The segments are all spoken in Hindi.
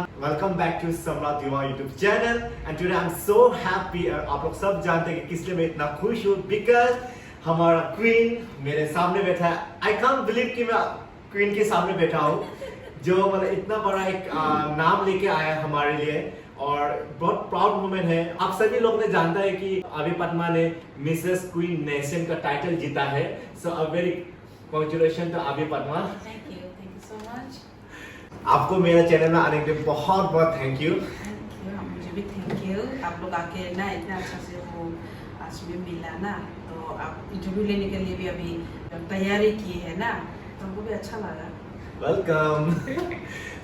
वेलकम बैक टू सम्राट युवा YouTube channel and today I am so happy. आप लोग सब जानते हैं कि किस लिए मैं इतना खुश हूँ, बिकॉज हमारा क्वीन मेरे सामने बैठा है। आई कांट बिलीव कि मैं क्वीन के सामने बैठा हूँ, जो मतलब इतना बड़ा एक नाम लेके आया है हमारे लिए और बहुत प्राउड मोमेंट है। आप सभी लोग ने जानता है कि अभी पद्मा ने मिसेस क्वीन नेशन का टाइटल जीता है। सो अ वेरी कांग्रेचुलेशन टू अभी Padma. Thank you so much. आपको मेरे चैनल में आने के लिए बहुत बहुत थैंक यू। मुझे भी थैंक यू। आप लोग आके ना इतना अच्छा से वो आज में मिला ना, तो आप इंटरव्यू लेने के लिए भी अभी तैयारी की है ना, तो हमको भी अच्छा लगा। वेलकम।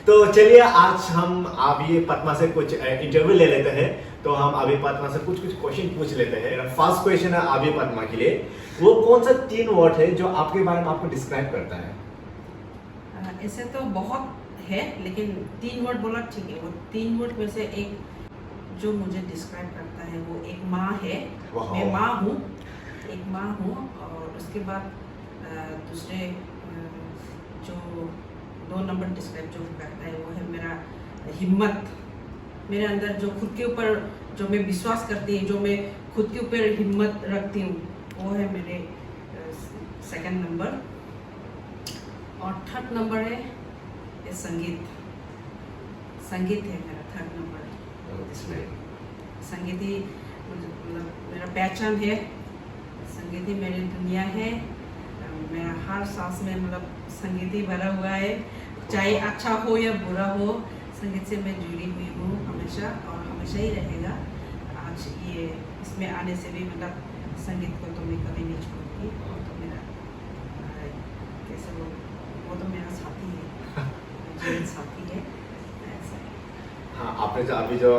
तो चलिए आज हम अभी पद्मा से कुछ इंटरव्यू ले लेते हैं। तो हम अभी पद्मा से कुछ क्वेश्चन पूछ लेते हैं। फर्स्ट क्वेश्चन है अभी पद्मा के लिए, वो कौन सा 3 वर्ड है जो आपके बारे में आपको डिस्क्राइब करता है? ऐसे तो बहुत है, लेकिन 3 वर्ड बोला ठीक है। वो 3 वर्ड में से एक जो मुझे डिस्क्राइब करता है वो एक माँ है। मैं माँ हूँ, एक माँ हूँ। और उसके बाद दूसरे जो 2 नंबर डिस्क्राइब जो करता है वो है मेरा हिम्मत। मेरे अंदर जो खुद के ऊपर जो मैं विश्वास करती हूँ, जो मैं खुद के ऊपर हिम्मत रखती हूँ, वो है मेरे 2nd नंबर। और 3rd नंबर है ये संगीत। संगीत है मेरा 3rd नंबर। संगीत ही मतलब मेरा पहचान है। संगीत ही मेरी दुनिया है। मेरा हर सांस में मतलब संगीत ही भरा हुआ है, चाहे अच्छा हो या बुरा हो, संगीत से मैं जुड़ी हुई हूँ हमेशा और हमेशा ही रहेगा। आज ये इसमें आने से भी मतलब संगीत को तो मैं कभी नहीं छोड़ूंगी। तो मेरा कैसे वो तो मेरा साथी है, जीवन साथी है ऐसा। हाँ, आपने जो अभी जो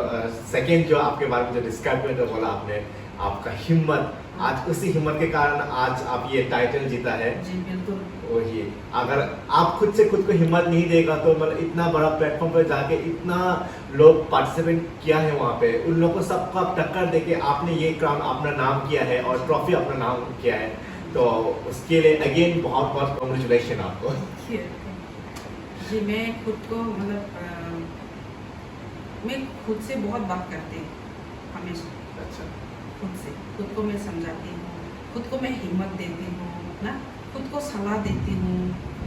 सेकंड जो आपके बारे में जो डिस्क्राइब किया बोला आपने आपका हिम्मत, आज उसी हिम्मत के कारण आज आप ये टाइटल जीता है। जी बिल्कुल। वही, अगर आप खुद से खुद को हिम्मत नहीं देगा तो मतलब इतना बड़ा प्लेटफॉर्म पर जाके इतना लोग पार्टिसिपेट किया है वहाँ पे, उन लोगों को सबको टक्कर देके आपने ये क्राउन अपना नाम किया है और ट्रॉफी अपना नाम किया है। तो उसके लिए अगेन बहुत बहुत कांग्रेचुलेशन आपको। जी मैं खुद को मतलब मैं खुद से बहुत बात करती हूँ हमेशा। अच्छा। खुद को मैं समझाती हूँ, खुद को मैं हिम्मत देती हूँ ना, खुद को सलाह देती हूँ,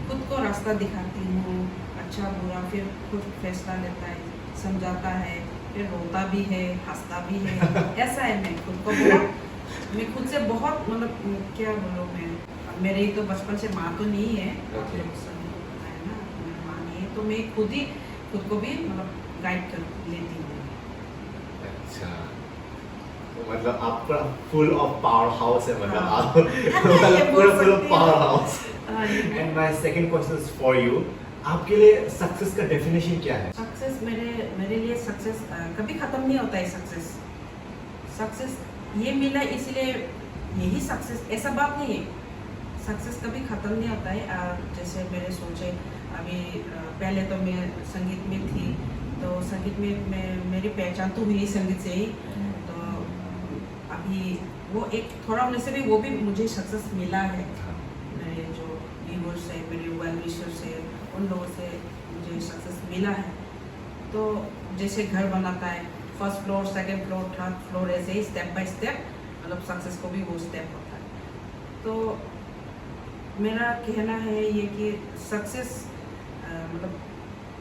खुद को रास्ता दिखाती हूँ, अच्छा बुरा, फिर खुद फैसला लेता है, समझाता है, फिर रोता भी है, हंसता भी है। ऐसा है मैं खुद को बहुत, मैं खुद से बहुत मतलब क्या बोलूँ मैं, मेरी तो बचपन से माँ तो नहीं है, ना मेरी माँ नहीं है, तो मैं खुद को भी मतलब गाइड कर लेती हूँ। अच्छा, मतलब आप फुल ऑफ पावर हाउस है, मतलब आप पूरा full of power house. And my second question is for you, आपके लिए सक्सेस का डेफिनेशन क्या है? सक्सेस मेरे लिए सक्सेस कभी खत्म नहीं होता है। सक्सेस ये मिला इसलिए यही सक्सेस, ऐसा बात नहीं है। सक्सेस कभी खत्म नहीं होता है। जैसे मेरे सोचे अभी पहले तो मैं संगीत में थी, तो संगीत में मेरी पहचान तो हुई संगीत से ही। तो अभी वो एक थोड़ा होने से भी वो भी मुझे सक्सेस मिला है। मेरे जो व्यूअर्स है, मेरे वेल विशर्स है, उन लोगों से मुझे सक्सेस मिला है। तो जैसे घर बनाता है, 1st floor, 2nd floor, 3rd floor, ऐसे ही स्टेप बाय स्टेप मतलब सक्सेस को भी वो स्टेप होता है। तो मेरा कहना है ये कि सक्सेस मतलब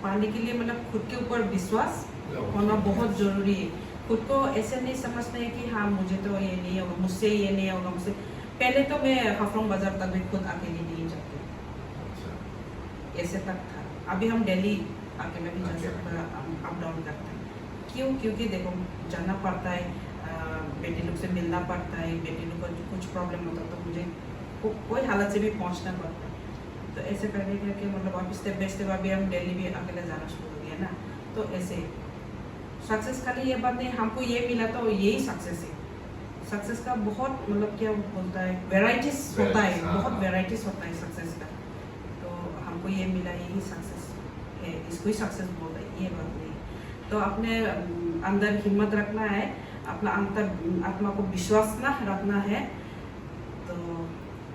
पाने के लिए मतलब खुद के ऊपर विश्वास होना बहुत ज़रूरी है। खुद को ऐसे नहीं समझना है कि हाँ मुझे तो ये नहीं होगा, मुझसे ये नहीं होगा, मुझसे। पहले तो मैं हाफलोंग बाजार तक भी खुद अकेली नहीं जाती, ऐसे तक था। अभी हम दिल्ली अकेले भी जा सकते हैं, अप डाउन करते हैं। क्यों? क्योंकि देखो जाना पड़ता है, बेटी लोग से मिलना पड़ता है, बेटी लोग का कुछ प्रॉब्लम होता तो मुझे कोई हालत से भी पहुंचना पड़ता है। तो ऐसे करने करके मतलब अभी स्टेप बाय स्टेप अभी हम दिल्ली भी अकेले जाना शुरू हो गया ना। तो ऐसे सक्सेस खाली ये बात नहीं, हमको ये मिला तो यही सक्सेस है। सक्सेस का बहुत मतलब क्या बोलता है, वेराइटीज होता है, बहुत वेराइटीज होता है सक्सेस का। तो हमको ये मिला यही सक्सेस है, इसको ही सक्सेस बोलता है, ये बात नहीं। तो अपने अंदर हिम्मत रखना है, अपना अंतर आत्मा को विश्वास ना रखना है। तो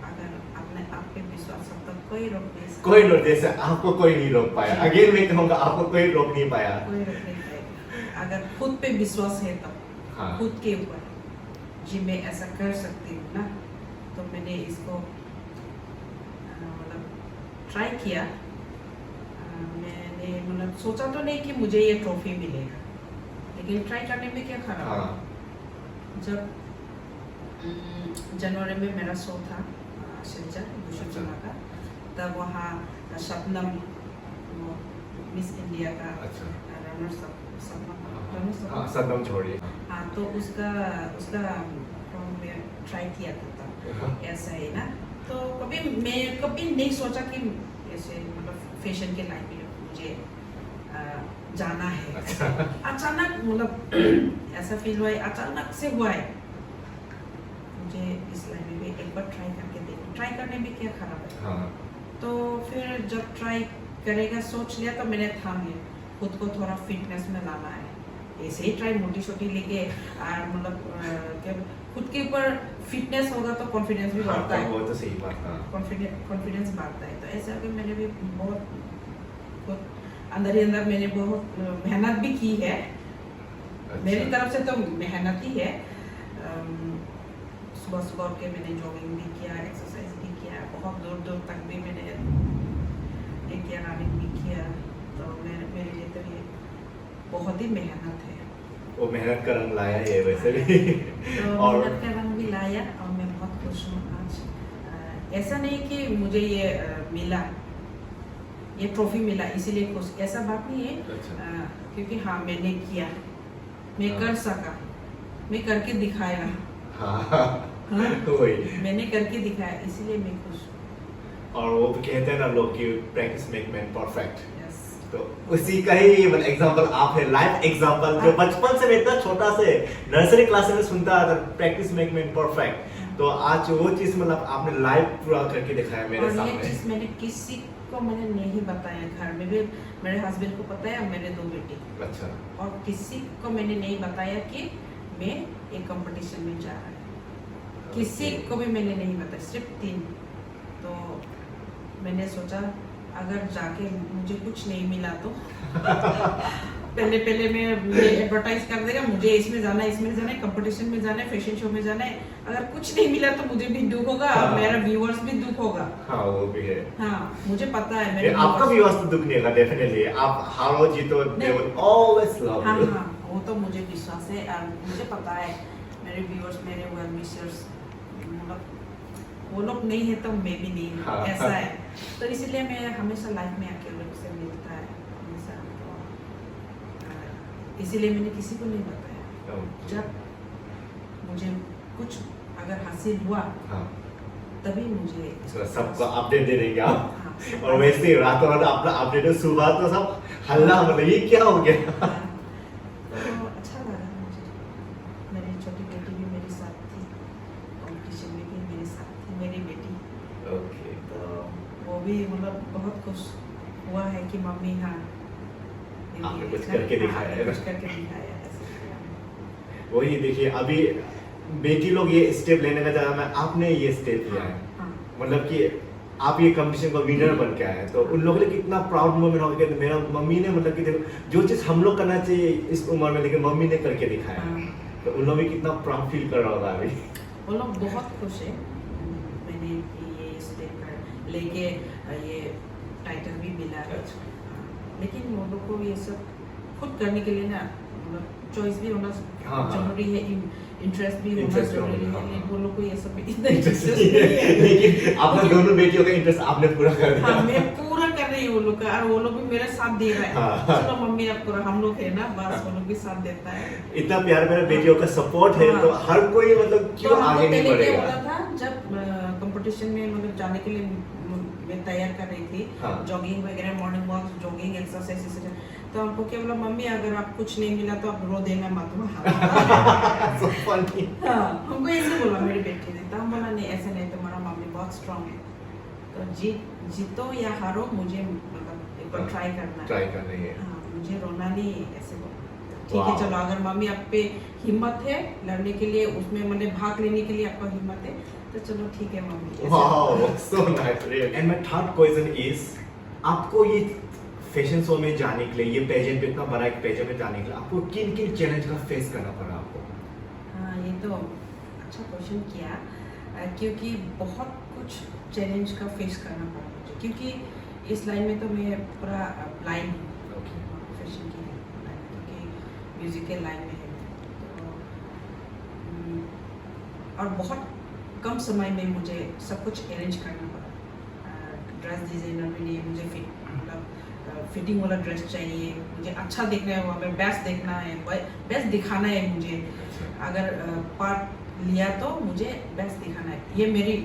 अगर अपने आप पे विश्वास अब तक कोई रोक नहीं सकता। कोई रोक, जैसे आपको कोई नहीं रोक पाया, अगेन मैं कहूँगा आपको कोई रोक नहीं पाया। कोई रोक नहीं पाएगा अगर खुद पे विश्वास है तब। हाँ। खुद के ऊपर जी मैं ऐसा कर सकती हूँ ना, तो मैंने इसको मतलब ट्राई किया। मैंने मतलब सोचा तो नहीं कि मुझे ये ट्रॉफी मिलेगा, लेकिन ट्राई करने में क्या खराब। हाँ। जब जनवरी में मेरा शो था शिलचर भूषण अच्छा। का, तब वहाँ शबनम मिस इंडिया का अच्छा। रनर्स हाँ, सदम छोड़िए। हाँ, तो उसका मैं ट्राई किया था तब ऐसा ही ना। तो मैं कभी नहीं सोचा कि ऐसे मतलब फैशन के लाइन में मुझे जाना है। अच्छा। अचानक मतलब ऐसा फील हुआ है, अचानक से हुआ है। मुझे इस लाइन में भी एक बार ट्राई करके देखूं, ट्राई करने में क्या खराब है। हाँ। तो फिर जब ट्राई करेगा सोच लिया, तो मैंने ठान लिया खुद को थोड़ा फिटनेस में लाना है। ऐसे ही ट्राई मोटी छोटी लेके मतलब खुद के ऊपर फिटनेस होगा तो कॉन्फिडेंस भी बढ़ता है। वो तो सही बात। हाँ। कॉन्फिडेंस बढ़ता है। तो ऐसा कि मैंने भी बहुत अंदर ही अंदर मैंने बहुत मेहनत भी की है। अच्छा। मेरी तरफ से तो मेहनत ही है। सुबह सुबह उठ के मैंने जॉगिंग भी किया, एक्सरसाइज भी किया, बहुत दूर दूर तक भी मैंने किया, रनिंग भी किया। तो मेरे लिए तो ये बहुत ही मेहनत है। वो मेहनत का रंग लाया है वैसे भी। तो और मेहनत का रंग भी लाया और मैं बहुत खुश हूँ आज। ऐसा नहीं कि मुझे ये मिला, ये ट्रॉफी मिला इसीलिए खुश, ऐसा बात नहीं है। अच्छा। क्योंकि हाँ मैंने किया, मैं हाँ। कर सका, मैं करके दिखाया। हाँ। हाँ? वही। मैंने करके दिखाया, इसीलिए मैं खुश हूँ। और वो तो कहते हैं ना लोग कि practice make man perfect. Yes. तो उसी का ही एग्जांपल आप है, लाइफ एग्जांपल, जो बचपन से मैं इतना छोटा से नर्सरी क्लास में सुनता था, प्रैक्टिस मेक मैन परफेक्ट। तो आज वो चीज मतलब आपने लाइव पूरा करके दिखाया मेरे और ये सामने। चीज मैंने किसी को मैंने नहीं बताया, घर में भी मेरे हस्बैंड को पता है और मेरे 2 बेटे, अच्छा। और किसी को मैंने नहीं बताया कि मैं एक कंपटीशन में जा रहा है। किसी को भी मैंने नहीं बताया, सिर्फ 3। तो मैंने सोचा अगर जाके मुझे कुछ नहीं मिला तो पहले मैं एडवर्टाइज कर देगा, मुझे इसमें जाना है, इसमें जाना है, कंपटीशन में जाना है, फैशन शो में जाना है। अगर कुछ नहीं मिला तो मुझे भी दुख होगा और मेरा व्यूअर्स भी दुख होगा। हाँ वो भी है। हाँ मुझे पता है मेरे आपका viewers- व्यूअर्स तो दुख नहीं होगा डेफिनेटली। आप हारो जीतो, they will always love हाँ you। हाँ वो तो मुझे विश्वास है और मुझे पता है मेरे व्यूअर्स, मेरे वेल विशर्स, मतलब वो लोग नहीं है तो मैं भी नहीं हूँ। हाँ। ऐसा है। तो इसलिए मैं हमेशा लाइफ में आके लोग से मिलता है हमेशा। तो इसीलिए मैंने किसी को नहीं बताया। जब मुझे कुछ अगर हासिल हुआ हाँ। तभी मुझे तो सबको अपडेट दे देंगे आप। हाँ। और वैसे ही रातों रात अपना अपडेट सुबह तो सब हल्ला, मतलब ये क्या हो गया। हाँ। तो अच्छा लगा मुझे। मेरी छोटी बेटी भी मेरे साथ थी, कॉम्पिटिशन में भी मेरे साथ थी मेरी बेटी। ओके। तो वो भी मतलब बहुत खुश हुआ है कि मम्मी हाँ आपने कुछ करके दिखाया है। कुछ करके दिखाया ऐसे किया। वही देखिए, अभी बेटी लोग ये स्टेप लेने का जगह में आपने ये स्टेप लिया है। हाँ। मतलब कि आप ये कंपटीशन का विनर बन के आए हैं, तो उन लोगों ने कितना प्राउड मोमेंट होगा कि मेरा मम्मी ने, मतलब कि देखो जो चीज़ हम लोग करना चाहिए इस उम्र में, लेकिन मम्मी ने करके दिखाया। हाँ। तो उन लोग भी कितना प्राउड फील कर रहा होगा अभी। वो लोग बहुत खुश है। मैंने ये स्टेप कर लेके ये टाइटल भी मिला है। अच्छा। लेकिन वो लोग को ये सब खुद करने के लिए ना मतलब चॉइस भी होना हाँ, हाँ। जरूरी है, इंटरेस्ट भी होना Interest भी जरूरी होना, है। हाँ, वो लोग को ये सब इतना इंटरेस्ट interest नहीं है, नहीं है। लेकिन आपने दोनों बेटियों का इंटरेस्ट आपने पूरा कर दिया। हाँ मैं पूरा कर रही हूँ वो लोग का, और वो लोग भी मेरा साथ दे रहा है। हाँ। चलो मम्मी अब पूरा हम लोग है ना, बस वो लोग भी साथ देता है। इतना प्यार मेरा बेटियों का सपोर्ट है, हाँ। तो हर कोई मतलब तो क्यों हमको आगे नहीं पहले क्या बढ़ेगा। होता था, जब कंपटीशन में मतलब जाने के लिए मैं तैयार कर रही थी, हाँ। जॉगिंग वगैरह, मॉर्निंग वॉक, जॉगिंग, एक्सरसाइज, तो हमको क्या बोला, मम्मी अगर आप कुछ नहीं मिला तो आप रो देना मत। So funny। हाँ हमको ऐसे बोला मेरी बेटी ने। तो हम बोला नहीं ऐसे नहीं, तुम्हारा मम्मी बहुत स्ट्रांग है, तो जीतो या हारो मुझे मतलब एक बार ट्राई करना है। ट्राई कर रही है। हाँ मुझे रोना नहीं है, ऐसे बोला। ठीक है Wow. चलो अगर मम्मी आप पे हिम्मत है लड़ने के लिए, उसमें मैंने भाग लेने के लिए आपका हिम्मत है, तो चलो ठीक है मम्मी ऐसे। Wow, so nice, really. And my third question is, आपको ये फैशन शो में जाने के लिए, ये पेजेंट इतना बड़ा एक पेजेंट में जाने के लिए आपको किन किन चैलेंज का फेस करना पड़ा आपको? हाँ ये तो अच्छा क्वेश्चन किया, क्योंकि बहुत कुछ चैलेंज का फेस करना पड़ा मुझे, क्योंकि इस लाइन में तो मैं पूरा ब्लाइंड हूँ, फैशन की लाइन में, क्योंकि म्यूजिक के लाइन में है तो और बहुत कम समय में मुझे सब कुछ अरेंज करना पड़ा। ड्रेस डिजाइनर भी नहीं, मुझे मतलब फिटिंग वाला ड्रेस चाहिए, मुझे अच्छा दिखना है, वहाँ पे बेस्ट देखना है, बेस्ट दिखाना है मुझे। अगर पार्ट लिया तो मुझे बेस्ट दिखाना है, ये मेरी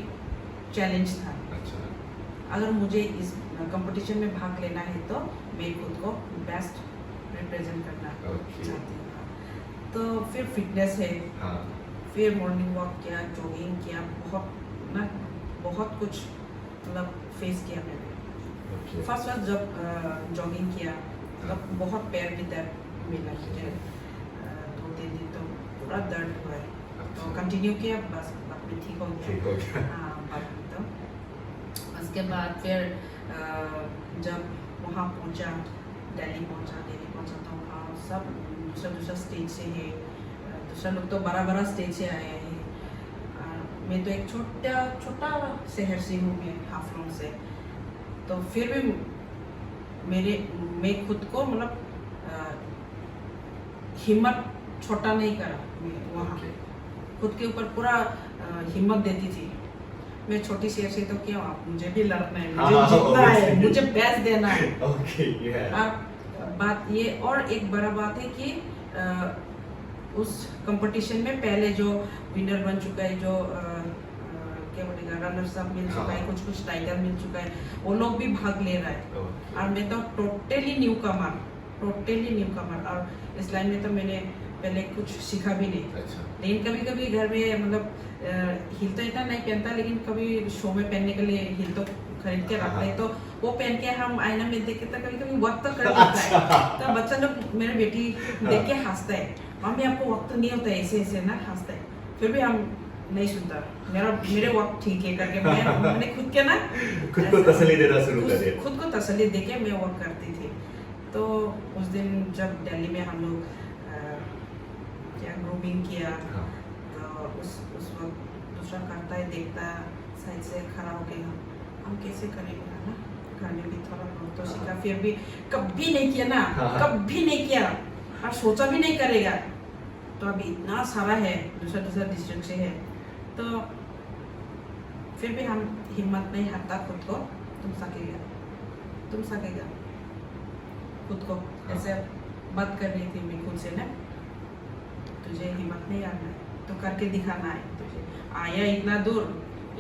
चैलेंज था। अच्छा। अगर मुझे इस कंपटीशन में भाग लेना है तो मैं खुद को बेस्ट रिप्रेजेंट करना चाहती हूँ। तो फिर फिटनेस है, हाँ। फिर मॉर्निंग वॉक किया, जॉगिंग किया, बहुत कुछ मतलब फेस किया मैंने। फर्स्ट जब जॉगिंग किया तब बहुत पैर भी दर्द मिला मुझे, 2-3 दिन तो पूरा दर्द हुआ है, तो कंटिन्यू किया, बस बाद में ठीक हो गया। हाँ बाद में तो उसके बाद फिर जब वहाँ पहुँचा, दिल्ली पहुँचा तो वहाँ सब दूसरा स्टेट से है, दूसरा लोग तो बड़ा स्टेज से आए हैं, मैं तो एक छोटा शहर से हूँ, मैं हाफलोंग से, तो फिर भी मैं खुद को मतलब हिम्मत छोटा नहीं करा, मैं वहाँ खुद के ऊपर पूरा हिम्मत देती थी। मैं छोटी शहर से तो क्या, आप मुझे भी लड़ना है, मुझे जीतना है, मुझे बेस्ट देना है। बात ये, और एक बड़ा बात है कि उस कंपटीशन में पहले जो विनर बन चुका है, जो क्या बोलेगा रनर्स अप मिल चुका है, कुछ टाइटल मिल चुका है, वो लोग भी भाग ले रहा है। और मैं तो टोटली न्यू कमर, और इस लाइन में तो मैंने पहले कुछ सीखा भी नहीं। लेकिन कभी घर में मतलब हिल तो इतना नहीं पहनता, लेकिन कभी शो में पहनने के लिए हिल तो खरीद के रखते हैं, तो वो पहन के हम आईना में देख के तो कभी वक्त तो कर देता है, तो बच्चा लोग, मेरे बेटी देख के हंसता है, मम्मी आपको वक्त नहीं होता है, ऐसे ना हंसता है, फिर भी हम नहीं सुनता, मेरे वक्त ठीक है करके मैंने खुद के ना खुद को तसल्ली देना शुरू कर दिया, खुद को तसल्ली देके मैं वॉक करती थी। तो उस दिन जब दिल्ली में हम लोग क्या ग्रूमिंग किया, तो उस वक्त दूसरा करता है, देखता साइड से खड़ा हो गया, हम कैसे करेंगे ना, घर में भी थोड़ा बहुत तो सीखा, फिर भी कभी नहीं किया ना, कभी नहीं किया और सोचा भी नहीं करेगा। तो अभी इतना सारा है, दूसरा डिस्ट्रिक्ट से है, तो फिर भी हम हिम्मत नहीं हारता खुद को, तुम सकेगा खुद को ऐसे बात कर रही थी मैं खुद से ना, तुझे हिम्मत नहीं आना है तो करके दिखाना है तुझे, आया इतना दूर,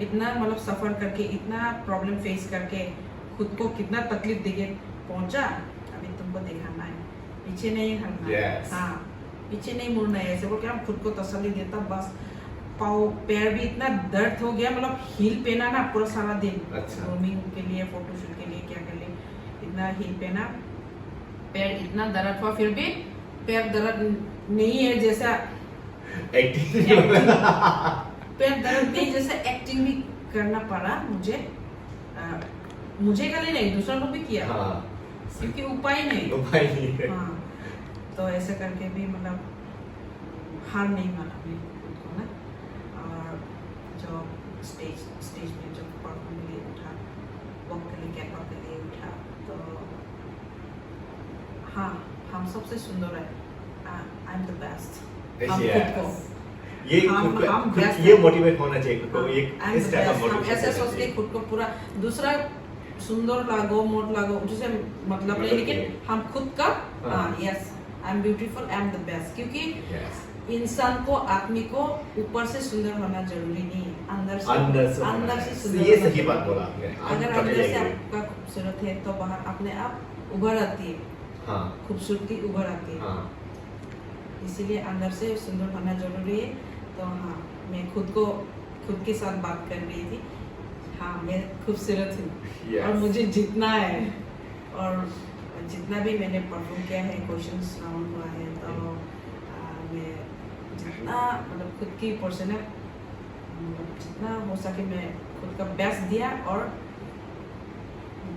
इतना मतलब सफर करके, इतना प्रॉब्लम फेस करके, खुद को कितना तकलीफ देके पहुंचा, अभी तुमको दिखाना है, पीछे नहीं हटना। हाँ पीछे नहीं मुड़ना है, ऐसे बोल के हम खुद को तसल्ली देता। बस पैर भी इतना दर्द हो गया, मतलब हील पहना ना पूरा सारा दिन, ग्रूमिंग के लिए, फोटोशूट के लिए, क्या के लिए, इतना हील पहना, पैर इतना दर्द हुआ, फिर भी पैर दर्द नहीं है जैसा एक्टिंग पैर दर्द नहीं जैसा एक्टिंग भी करना पड़ा मुझे, मुझे कल नहीं, दूसरा लोग भी किया, क्योंकि उपाय नहीं है। हाँ तो ऐसे करके भी मतलब हार नहीं माना मैं खुद को ना, और जो स्टेज में जो परफॉर्म के लिए उठा, वॉक के लिए, कैटवॉक के लिए उठा, तो हाँ हम सबसे सुंदर है, आई एम द बेस्ट, हम खुद को ये मोटिवेट होना चाहिए खुद को, इस टाइप का मोटिवेशन ऐसे सोच के खुद को पूरा, दूसरा सुंदर लागो, मोट लागो, जिसे मतलब नहीं, लेकिन हम खुद का yes I am beautiful, I am the best, क्योंकि इंसान को, आदमी को ऊपर से सुंदर होना जरूरी नहीं है, अंदर से सुंदर। ये सही बात बोला आपने। अगर अंदर से आपका खूबसूरत है तो बाहर अपने आप उभर आती है, खूबसूरती उभर आती है, इसीलिए अंदर से सुंदर होना जरूरी है। तो हाँ मैं खुद के साथ बात कर रही थी, हाँ मैं खूबसूरत हूँ और मुझे जीतना है, और जितना भी मैंने परफॉर्म किया है, क्वेश्चंस राउंड हुआ है, तो मैं जितना मतलब खुद की पोर्शन है जितना हो सके मैं खुद का बेस्ट दिया और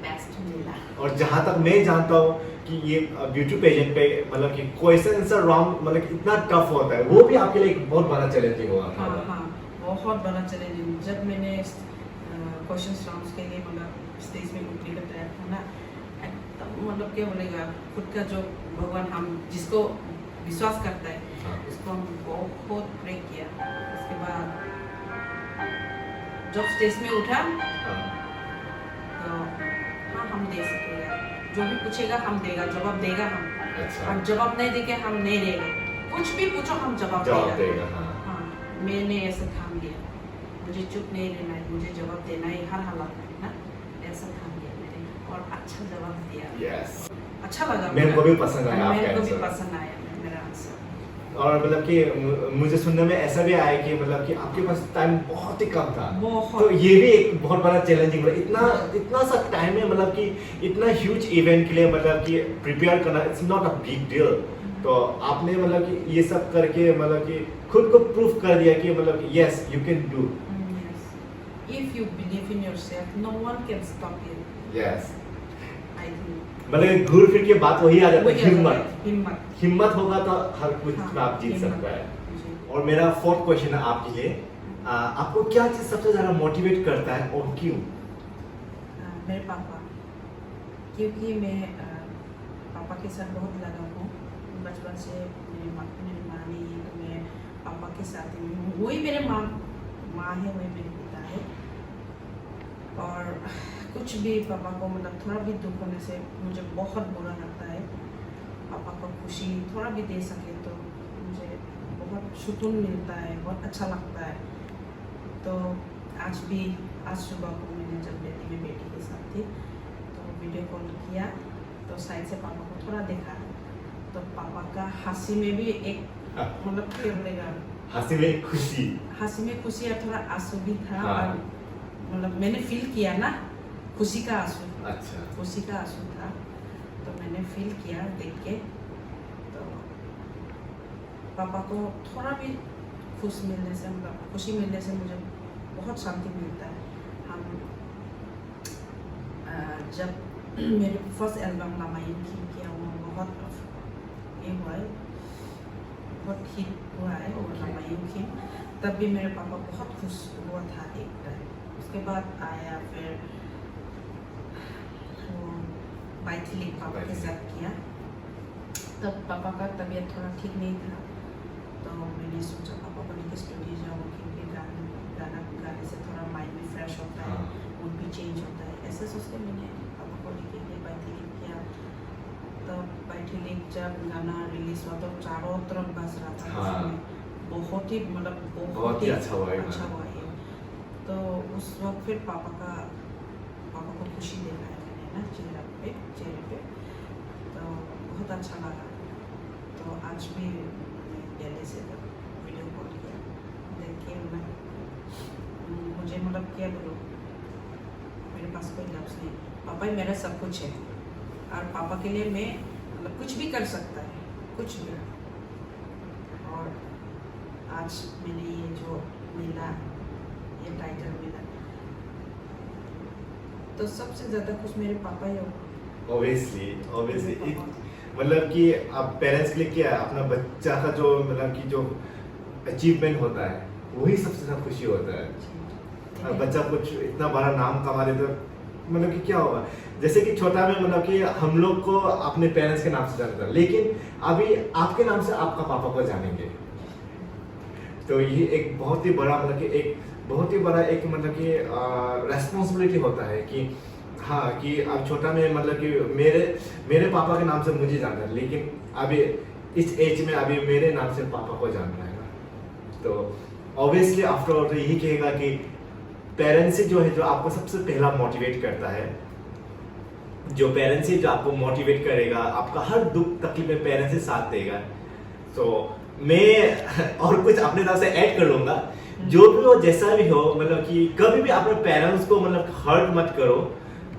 बेस्ट मिला। और जहां तक मैं जानता हूँ कि ये ब्यूटी पेजेंट पे मतलब कि क्वेश्चन आंसर राउंड मतलब इतना टफ होता है, वो भी आपके लिए एक बहुत बड़ा चैलेंजिंग हुआ था। हाँ, बहुत बड़ा चैलेंजिंग। जब मैंने क्वेश्चन राउंड्स के लिए मतलब स्टेज में उठने का तैयार था ना, एकदम मतलब क्या बोलेगा, खुद का जो भगवान हम जिसको विश्वास करता है हाँ। उसको हम बहुत प्रे किया। उसके बाद जब स्टेज में उठा हाँ। तो हाँ हम दे सकेगा, जो भी पूछेगा हम देगा, जवाब देगा हम। अच्छा। और जवाब नहीं देके हम नहीं देगा, कुछ भी पूछो हम जवाब देगा। हाँ। हाँ, मैंने ऐसा ठान लिया, मुझे चुप नहीं रहना है, मुझे जवाब देना है हर हालत में ना, ऐसा ठान लिया मैंने और अच्छा जवाब दिया। यस। अच्छा लगा, मेरे को भी पसंद आया आपका मेरे को भी आंसर। पसंद आया मेरा आंसर। और मतलब कि मुझे सुनने में ऐसा भी आया कि मतलब कि आपके पास टाइम बहुत ही कम था, बहुत। तो ये भी एक बहुत बड़ा चैलेंजिंग, इतना सा टाइम है, मतलब कि इतना ह्यूज इवेंट के लिए मतलब कि प्रिपेयर करना it's not a big deal. तो आपने मतलब कि ये सब करके मतलब कि खुद को प्रूफ कर दिया कि मतलब कि yes you can do. If you believe in yourself, no one can stop you. Yes. I think. मतलब घूर फिर के बात वही आ जाता है, हिम्मत। हिम्मत। हिम्मत होगा तो हर कुछ हाँ, में आप जीत हिम्मत। सकता है। जी। और मेरा फोर्थ क्वेश्चन है आपके लिए, आपको क्या चीज सबसे ज्यादा मोटिवेट करता है और क्यों? मेरे पापा, क्योंकि मैं पापा के साथ बहुत लगा हूँ बचपन से। मेरी माँ नहीं है तो मैं पापा के साथ ही हूँ, वही मेरे माँ है, वही मेरे पिता है। और कुछ भी पापा को मतलब थोड़ा भी दुख होने से मुझे बहुत बुरा लगता है। पापा को खुशी थोड़ा भी दे सके तो मुझे बहुत सुकून मिलता है, बहुत अच्छा लगता है। तो आज सुबह को मैंने जब दिल्ली में बेटी के साथ थी तो वीडियो कॉल किया तो साइड से पापा को थोड़ा देखा तो पापा का हंसी में भी एक मतलब क्या बोलेगा, हंसी में खुशी और थोड़ा आंसू भी था। हाँ। और मतलब मैंने फील किया ना खुशी का आंसू। अच्छा। खुशी का आंसू था तो मैंने फील किया देख के। तो पापा को थोड़ा भी खुशी मिलने से मुझे बहुत शांति मिलता है। हम जब मेरे फर्स्ट एल्बम लामायन किया वो बहुत ये हुआ है, बहुत हिट हुआ है और लामायन, तब भी मेरे पापा बहुत खुश हुआ था एक टाइम। उसके बाद आया फिर वो बाइथिलिक पापा के साथ किया, तब पापा का तबीयत थोड़ा ठीक नहीं था तो मैंने सोचा पापा को लेकर स्टूडियो जाऊँ, क्योंकि गाना गाने से थोड़ा माइंड भी फ्रेश होता है, मूड भी चेंज होता है। ऐसे सोच के मैंने पापा को लेके बाइथिलिक किया। तो बाइथिलिक जब गाना रिलीज हुआ तो चारों तरफ बस रहा था। हाँ। बहुत ही मतलब बहुत ही अच्छा हुआ ये। तो उस वक्त फिर पापा को खुशी देखा है मैंने ना चेहरे पे तो बहुत अच्छा लगा। तो आज भी दिल्ली से वीडियो कॉल किया, देखिए मुझे मतलब क्या बोलूँ, मेरे पास कोई लफ्ज़ नहीं। पापा ही मेरा सब कुछ है और पापा के लिए मैं मतलब कुछ भी कर सकता है, कुछ भी। और आज मैंने ये जो मिला, ये टाइटल मिला, तो सबसे ज़्यादा खुश मेरे पापा ही हो। ऑब्वियसली मतलब कि आप पेरेंट्स के लिए क्या है, अपना बच्चा का जो मतलब कि जो अचीवमेंट होता है वही सबसे ज़्यादा खुशी होता है। और बच्चा कुछ इतना बड़ा नाम कमा दे तो मतलब कि क्या होगा, जैसे कि छोटा में मतलब कि हम लोग को अपने पेरेंट्स के नाम से जानता है, लेकिन अभी आपके नाम से आपका पापा को जानेंगे। तो ये एक बहुत ही बड़ा मतलब कि एक मतलब कि रेस्पॉन्सिबिलिटी होता है कि हाँ कि अब छोटा में मतलब कि मेरे पापा के नाम से मुझे जानना है, लेकिन अभी इस एज में अभी मेरे नाम से पापा को जानना है ना। तो ऑब्वियसली आफ्टर ऑल तो यही कहेगा कि पेरेंट्स जो है जो आपको सबसे पहला मोटिवेट करता है, जो पेरेंट्स ही जो आपको मोटिवेट करेगा, आपका हर दुख तकलीफ में पेरेंट्स ही साथ देगा। तो मैं और कुछ अपने तरफ से ऐड कर लूंगा, जो भी हो जैसा भी हो, मतलब कि कभी भी अपने पेरेंट्स को मतलब हर्ट मत करो,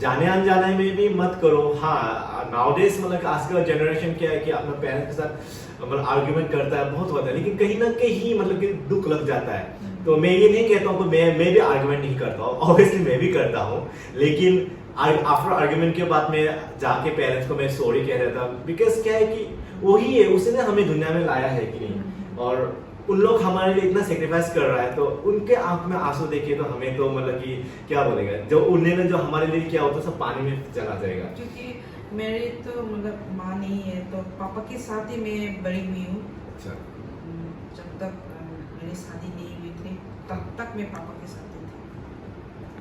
जाने अनजाने में भी मत करो। हाँ नाउडेज मतलब आज का जनरेशन क्या है कि अपने पेरेंट्स के साथ मतलब आर्ग्यूमेंट करता है, बहुत होता है, लेकिन कहीं ना कहीं मतलब कि दुख लग जाता है। तो मैं ये नहीं कहता हूँ कि मैं भी आर्ग्यूमेंट नहीं करता हूँ, ऑब्वियसली मैं भी करता हूँ, लेकिन आफ्टर आर्ग्यूमेंट के बाद मैं जाके पेरेंट्स को मैं सॉरी कह रहा था, बिकॉज क्या है कि वही है, उसने हमें दुनिया में लाया है कि नहीं, और उन लोग हमारे लिए इतना सेक्रीफाइस कर रहा है, तो उनके आंख में आंसू देखे तो हमें तो मतलब कि क्या बोलेगा, जो उन्होंने जो हमारे लिए किया होता सब पानी में चला जाएगा। क्योंकि मेरी तो मतलब माँ नहीं है, तो पापा के साथ ही मैं बड़ी हुई हूँ। अच्छा। जब तक मेरी शादी नहीं हुई थी तब तक मैं पापा के साथ ही थी।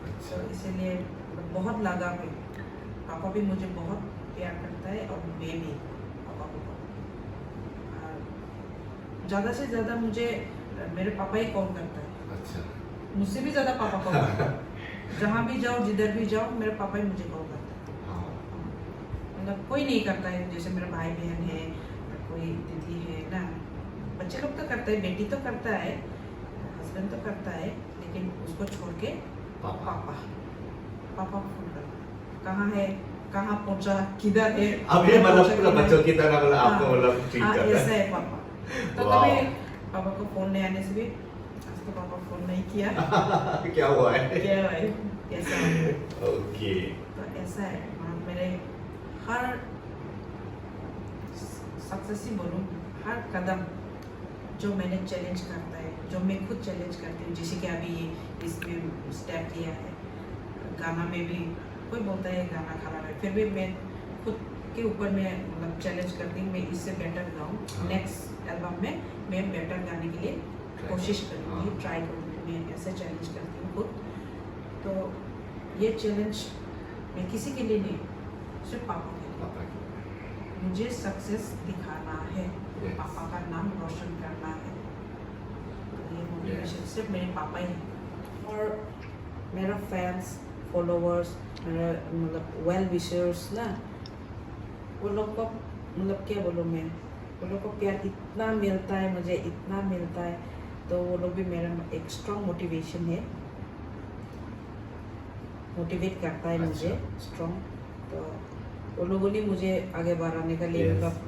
अच्छा। इसीलिए बहुत लगाव है। पापा भी मुझे बहुत प्यार करता है और मैं भी पापा को। ज़्यादा से ज़्यादा मुझे मेरे पापा ही कॉल करता है। अच्छा। मुझसे भी ज़्यादा पापा कॉल करता है। जहाँ भी जाओ, जिधर भी जाओ, मेरे पापा ही मुझे कॉल करता है। हाँ। मतलब कोई नहीं करता है, जैसे मेरा भाई बहन है, कोई दीदी है ना, बच्चे लोग तो करते हैं, बेटी तो करता है, हस्बैंड तो करता है, लेकिन उसको छोड़ के पापा को फोन करना, कहाँ है, कहाँ पहुंचा, किधर है। अभी मतलब पूरा बच्चों की तरह मतलब आपको हाँ, मतलब ट्रीट करता है। ऐसा है पापा। तो वाह। कभी पापा को फोन नहीं आने से भी, आज तो पापा फोन नहीं किया। क्या हुआ है? क्या है, कैसा है? ओके। तो ऐसा है, मेरे हर सक्सेस ही बोलूँ, हर कदम जो मैंने चैलेंज करता है, जो मैं खुद चैलेंज करती हूँ, जैसे कि अभी इसमें स्टेप लिया है, गाना में भी कोई बोलता है गाना खराब है, फिर भी मैं खुद के ऊपर मैं मतलब चैलेंज करती हूँ, मैं इससे बेटर गाऊँ, नेक्स्ट एल्बम में मैं बेटर गाने के लिए कोशिश करूँगी, ट्राई करूँगी, मैं ऐसे चैलेंज करती हूँ खुद। तो ये चैलेंज मैं किसी के लिए नहीं, सिर्फ पापा के लिए। मुझे सक्सेस दिखाना है, पापा का नाम रोशन करना है, तो ये मोटिवेशन सिर्फ मेरे पापा ही हैं। और मेरा फैंस, फॉलोवर्स, मेरा मतलब वेल विशर्स ना, वो लोग को मतलब क्या बोलूँ मैं, वो लोग को प्यार इतना मिलता है, मुझे इतना मिलता है, तो वो लोग भी मेरा एक स्ट्रॉन्ग मोटिवेशन है, मोटिवेट करता है मुझे स्ट्रॉन्ग। तो वो लोगों ने मुझे आगे बढ़ाने का लिए मतलब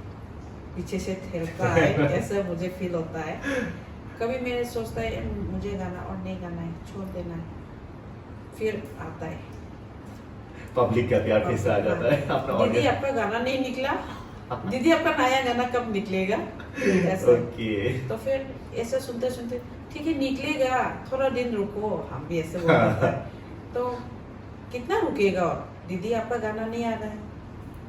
पीछे से ठेलता है, ऐसा मुझे फील होता है। कभी मैं सोचता है मुझे गाना और नहीं गाना है, छोड़ देना है, फिर आता है पब्लिक का प्यार फिर से आ जाता है अपना। दीदी आपका गाना नहीं निकला, दीदी आपका नया गाना कब निकलेगा, ऐसा। तो फिर ऐसे सुनते सुनते ठीक है निकलेगा, थोड़ा दिन रुको, हम भी ऐसे बोलते हैं। तो कितना रुकेगा, और दीदी आपका गाना नहीं आ रहा है,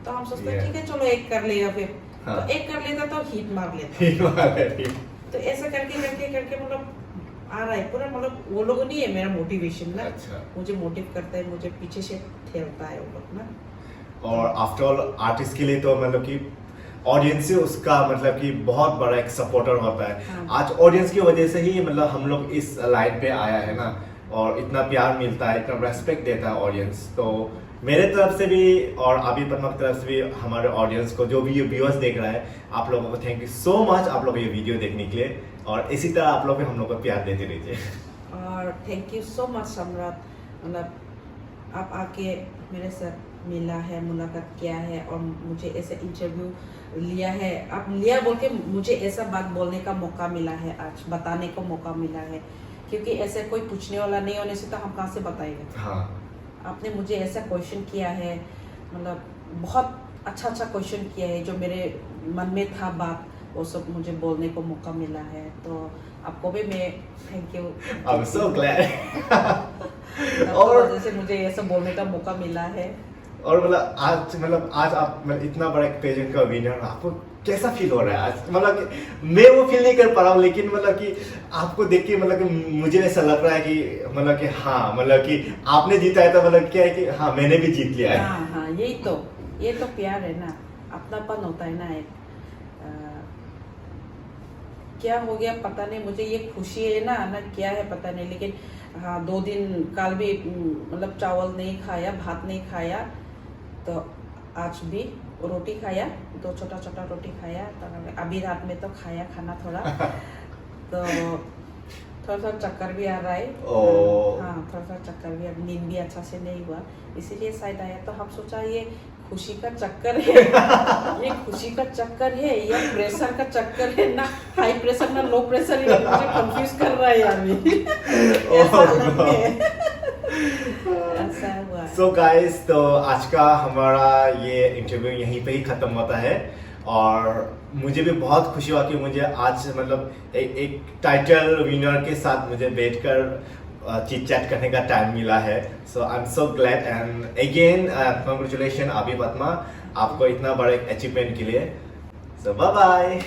तो हम सोचते हैं ठीक है चलो एक कर लेगा, फिर तो एक कर लेता तो हिट मार लेता। तो ऐसा करके करके करके मतलब आ रहा है पूरा, मतलब वो लोग नहीं है मेरा मोटिवेशन ना। अच्छा। मुझे मोटिव करता है, मुझे पीछे से ठेलता है वो लोग ना। और आफ्टर ऑल आर्टिस्ट के लिए तो मतलब कि ऑडियंस से उसका मतलब कि बहुत बड़ा एक सपोर्टर होता है। हाँ। आज ऑडियंस की वजह से ही मतलब हम लोग इस लाइन पे आया है ना, और इतना प्यार मिलता है, इतना रेस्पेक्ट देता है ऑडियंस। तो मेरे तरफ से भी और अभी परमा की तरफ से भी हमारे ऑडियंस को, जो भी ये व्यूअर्स देख रहा है, आप लोगों को थैंक यू सो मच, आप लोग ये वीडियो देखने के लिए, और इसी तरह आप लोग भी हम लोग को प्यार देते रहिए। और थैंक यू सो मच सम्राट, मतलब आप आके मेरे साथ मिला है, मुलाकात किया है, और मुझे ऐसे इंटरव्यू लिया है, आप लिया बोल के मुझे ऐसा बात बोलने का मौका मिला है, आज बताने को मौका मिला है, क्योंकि ऐसे कोई पूछने वाला नहीं होने से तो हम कहाँ से बताएंगे। हाँ। आपने मुझे ऐसा क्वेश्चन किया है, मतलब बहुत अच्छा क्वेश्चन किया है, जो मेरे मन में था बात, वो सब मुझे बोलने को मौका मिला है, तो आपको भी मैं thank you. I'm so glad। और वजह से मुझे ये सब बोलने का मौका मिला है। और मतलब आज आप मतलब इतना बड़ा एक पेजेंट का विनर, आपको कैसा फील हो रहा है आज? मतलब कि मैं वो फील नहीं कर पा रहा हूँ, लेकिन मतलब कि आपको देख के मतलब कि मुझे ऐसा लग रहा है कि मतलब कि हाँ, मतलब कि आपने जीता है, तो मतलब क्या है कि हाँ मैंने भी जीत लिया है। हाँ हाँ, ये तो प्यार है ना, अपनापन होता है ना एक। क्या हो गया पता नहीं, मुझे ये खुशी है ना क्या है पता नहीं, लेकिन हाँ 2 दिन कल भी मतलब चावल नहीं खाया, भात नहीं खाया, तो आज भी रोटी खाया, 2 छोटा रोटी खाया, तो अभी रात में तो खाया खाना थोड़ा, तो थोड़ा चक्कर भी आ रहा है। हाँ थोड़ा चक्कर भी, नींद भी अच्छा से नहीं हुआ, इसीलिए शायद आया। तो हम सोचा ये खुशी का चक्कर है। ये खुशी का चक्कर है या प्रेशर का चक्कर है, ना हाई प्रेशर ना लो प्रेशर, ये मुझे कंफ्यूज कर रहा है यार अभी। ऐसा हालत में है। ऐसा हुआ है। सो गाइस, तो आज का हमारा ये इंटरव्यू यहीं पे ही खत्म होता है और मुझे भी बहुत खुशी हुआ कि मुझे आज मतलब एक टाइटल विनर के साथ मुझे बैठकर चिट चैट करने का टाइम मिला है। So I am so glad and again congratulation अभी पद्मा, आपको इतना बड़ा एक अचीवमेंट के लिए। So bye bye.